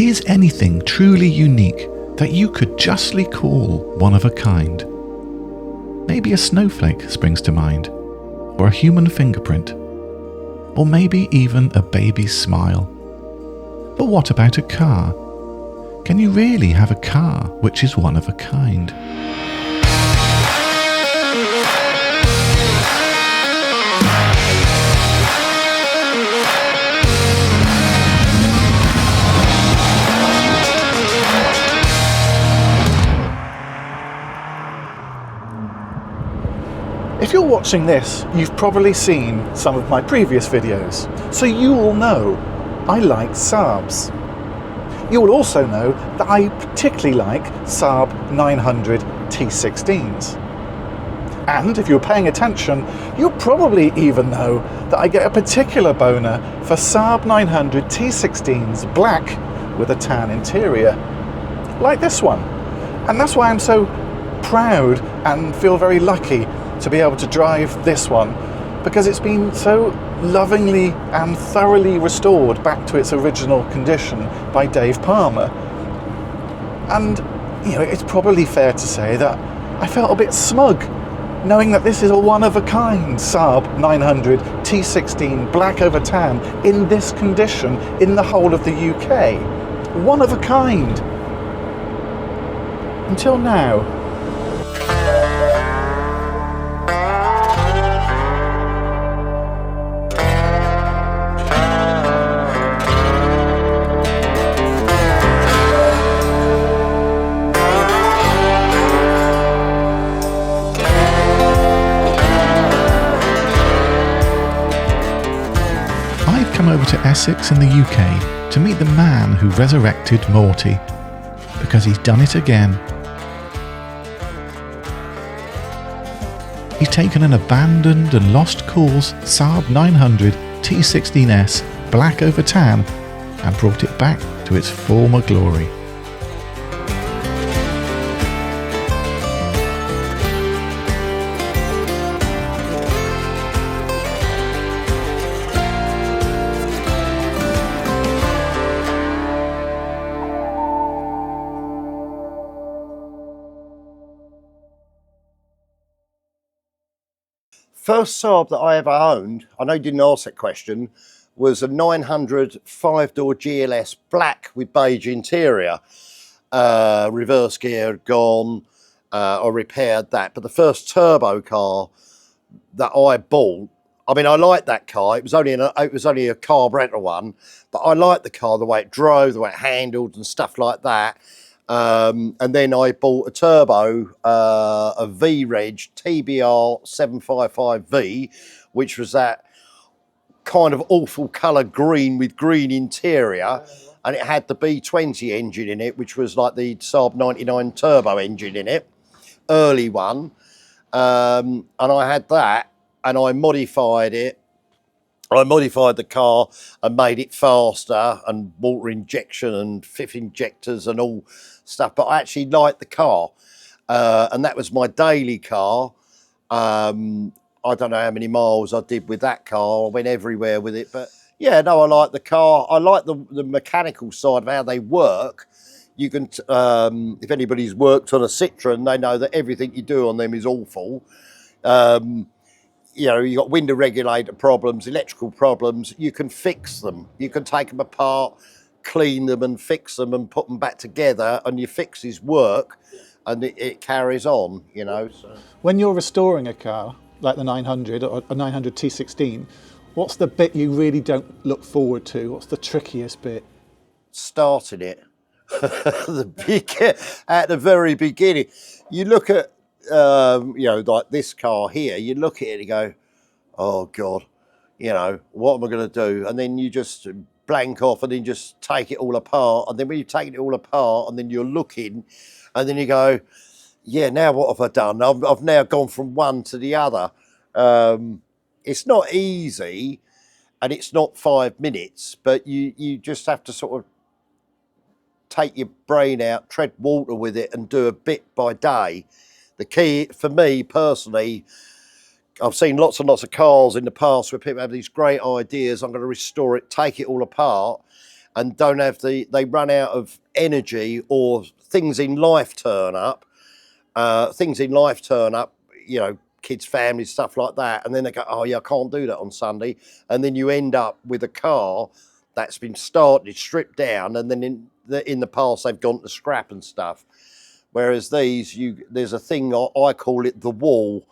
Is anything truly unique that you could justly call one of a kind? Maybe a snowflake springs to mind, or a human fingerprint, or maybe even a baby's smile. But what about a car? Can you really have a car which is one of a kind? If you're watching this, you've probably seen some of my previous videos, so you all know I like Saabs. You will also know that I particularly like Saab 900 T16s. And if you're paying attention, you'll probably even know that I get a particular boner for Saab 900 T16s black with a tan interior, like this one. And that's why I'm so proud and feel very lucky to be able to drive this one, because it's been so lovingly and thoroughly restored back to its original condition by Dave Palmer. And you know, it's probably fair to say that I felt a bit smug knowing that this is a one-of-a-kind Saab 900 T16 black over tan in this condition in the whole of the UK. One of a kind. Until now. Over to Essex in the UK to meet the man who resurrected Morty, because he's done it again. He's taken an abandoned and lost cause Saab 900 T16S black over tan and brought it back to its former glory. First Saab that I ever owned, I know you didn't ask that question, was a 900 5-door GLS black with beige interior. Reverse gear had gone, I repaired that. But the first turbo car that I bought, I mean, I liked that car. It was only a carburetor one, but I liked the car, the way it drove, the way it handled and stuff like that. And then I bought a turbo, a V-Reg TBR 755V, which was that kind of awful colour green with green interior. And it had the B20 engine in it, which was like the Saab 99 turbo engine in it, early one. And I had that and I modified it. I modified the car and made it faster and water injection and fifth injectors and all stuff. But I actually liked the car. And that was my daily car. I don't know how many miles I did with that car. I went everywhere with it. But yeah, no, I like the car. I like the mechanical side of how they work. You can, if anybody's worked on a Citroen, they know that everything you do on them is awful. You know, you've got window regulator problems, electrical problems, you can fix them. You can take them apart, clean them and fix them and put them back together, and your fixes work and it carries on, you know. So. When you're restoring a car, like the 900 or a 900 T16, what's the bit you really don't look forward to? What's the trickiest bit? Starting it. At the very beginning. You look at, you know, like this car here, you look at it and you go, oh God, you know, what am I going to do? And then you just blank off and then just take it all apart. And then when you've taken it all apart and then you're looking and then you go, yeah, now what have I done? I've now gone from one to the other. It's not easy and it's not 5 minutes, but you just have to sort of take your brain out, tread water with it and do a bit by day. The key for me personally, I've seen lots and lots of cars in the past where people have these great ideas. I'm going to restore it, take it all apart. and don't have they run out of energy, or things in life turn up. You know, kids, families, stuff like that. And then they go, oh yeah, I can't do that on Sunday. And then you end up with a car that's been started, stripped down, and then in the past they've gone to scrap and stuff. Whereas these, there's a thing, I call it the wall.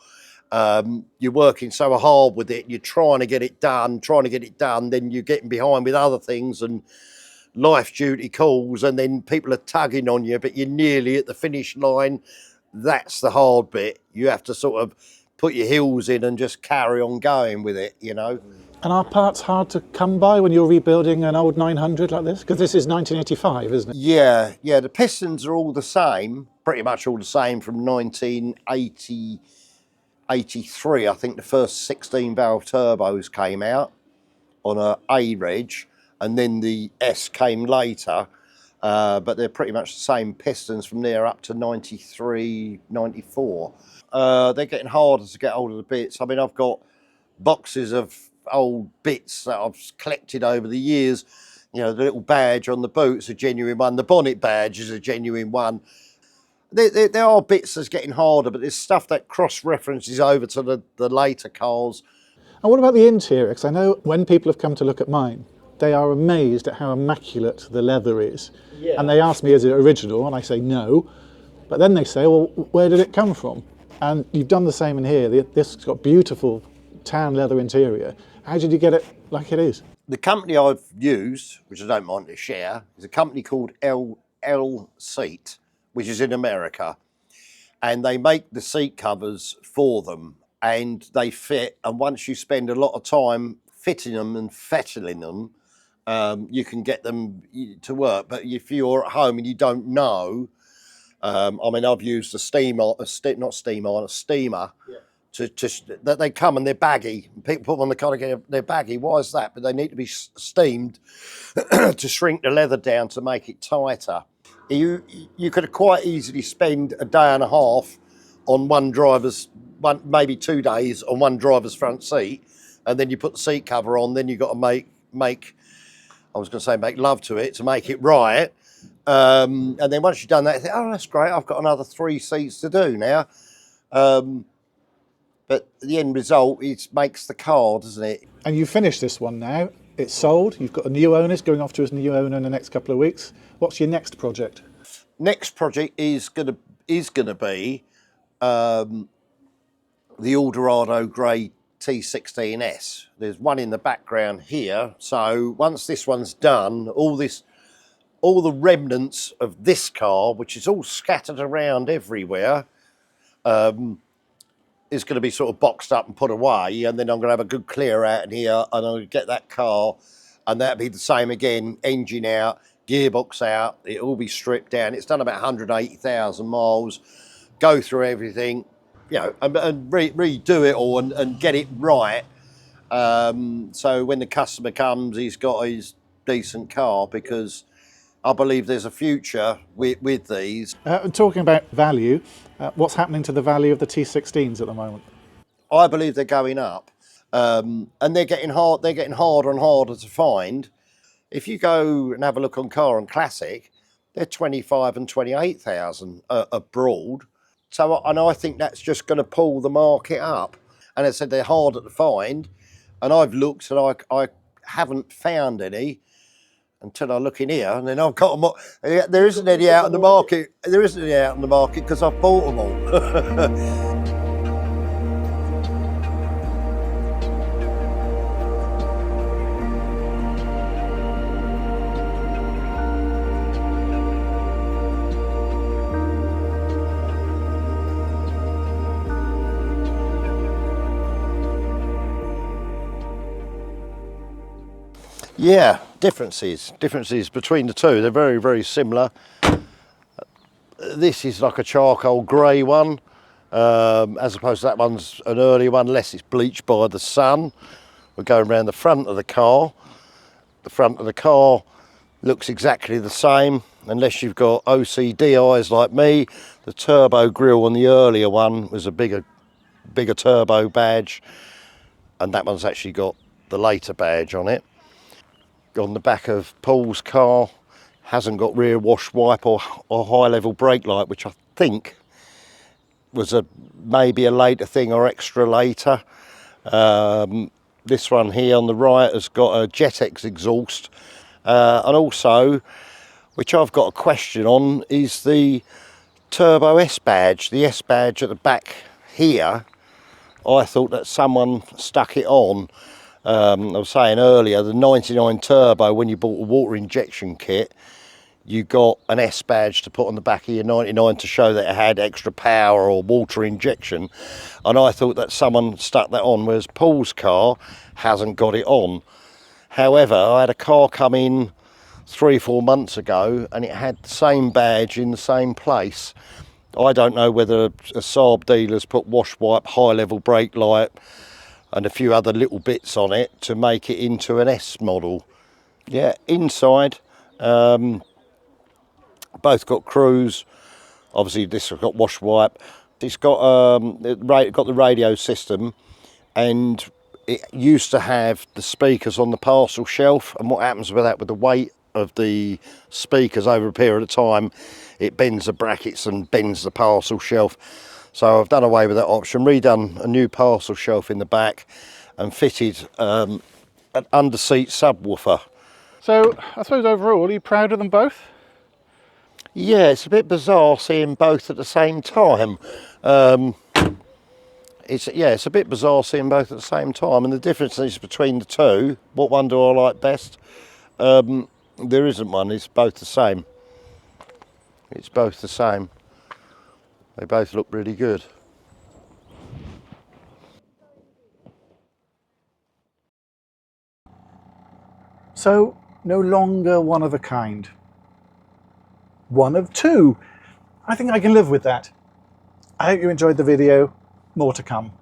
You're working so hard with it, you're trying to get it done, then you're getting behind with other things, and life duty calls, and then people are tugging on you, but you're nearly at the finish line. That's the hard bit. You have to sort of put your heels in and just carry on going with it, you know. And are parts hard to come by when you're rebuilding an old 900 like this? Because this is 1985, isn't it? Yeah, the pistons are all the same, pretty much all the same from 1980, 83. I think the first 16 valve turbos came out on a A-reg, and then the S came later. But they're pretty much the same pistons from there up to 93, 94. They're getting harder to get hold of the bits. I mean, I've got boxes of old bits that I've collected over the years. You know, the little badge on the boot's a genuine one. The bonnet badge is a genuine one. There are bits that's getting harder, but there's stuff that cross-references over to the later cars. And what about the interior? Because I know when people have come to look at mine, they are amazed at how immaculate the leather is. Yeah. And they ask me, is it original? And I say no. But then they say, well, where did it come from? And you've done the same in here. This has got beautiful tan leather interior. How did you get it like it is? The company I've used, which I don't mind to share, is a company called L Seat, which is in America. And they make the seat covers for them, and they fit. And once you spend a lot of time fitting them and fettling them, you can get them to work. But if you're at home and you don't know, I mean, I've used a steamer. Yeah. That they come and they're baggy. People put them on the car again, they're baggy. Why is that? But they need to be steamed to shrink the leather down to make it tighter. You could quite easily spend a day and a half on maybe 2 days on one driver's front seat, and then you put the seat cover on. Then you've got to make love to it to make it right. And then once you've done that, you think, oh, that's great. I've got another 3 seats to do now. But the end result, it makes the car, doesn't it? And you finished this one now. It's sold. You've got a new owner. It's going off to his new owner in the next couple of weeks. What's your next project? Next project is gonna be the Eldorado Grey T16S. There's one in the background here. So once this one's done, all the remnants of this car, which is all scattered around everywhere, is going to be sort of boxed up and put away, and then I'm going to have a good clear out in here, and I'm going to get that car, and that'll be the same again, engine out, gearbox out, it'll all be stripped down. It's done about 180,000 miles, go through everything, you know, and redo it all and get it right. So when the customer comes, he's got his decent car, because I believe there's a future with these. Talking about value, what's happening to the value of the T16s at the moment? I believe they're going up, and they're getting harder and harder to find. If you go and have a look on Car and Classic, they're 25 and 28,000 abroad. So, and I think that's just going to pull the market up. And as I said, they're harder to find, and I've looked and I haven't found any until I look in here, and then I've got them. There isn't any out in the market. There isn't any out in the market because I've bought them all. Yeah, differences between the two. They're very, very similar. This is like a charcoal grey one, as opposed to that one's an early one, unless it's bleached by the sun. We're going around the front of the car. The front of the car looks exactly the same, unless you've got OCD eyes like me. The turbo grille on the earlier one was a bigger turbo badge, and that one's actually got the later badge on it. on the back of Paul's car. Hasn't got rear wash wipe or high level brake light, which I think was maybe a later thing or extra later. This one here on the right has got a Jetex exhaust, and also, which I've got a question on, is the turbo S badge. The S badge at the back here, I thought that someone stuck it on. I was saying earlier, the 99 turbo, when you bought a water injection kit, you got an S badge to put on the back of your 99 to show that it had extra power or water injection, and I thought that someone stuck that on, whereas Paul's car hasn't got it on. However, I had a car come in 3-4 months ago and it had the same badge in the same place. I don't know whether a Saab dealer's put wash wipe, high level brake light and a few other little bits on it to make it into an S model. Yeah, inside, both got cruise. Obviously this has got wash wipe. It's got the radio system, and it used to have the speakers on the parcel shelf, and what happens with that, with the weight of the speakers over a period of time, it bends the brackets and bends the parcel shelf. So I've done away with that option, redone a new parcel shelf in the back and fitted an under-seat subwoofer. So I suppose overall, are you proud of them both? Yeah, it's a bit bizarre seeing both at the same time. It's a bit bizarre seeing both at the same time, and the differences between the two, what one do I like best? There isn't one, it's both the same. It's both the same. They both look really good. So, no longer one of a kind. One of two. I think I can live with that. I hope you enjoyed the video. More to come.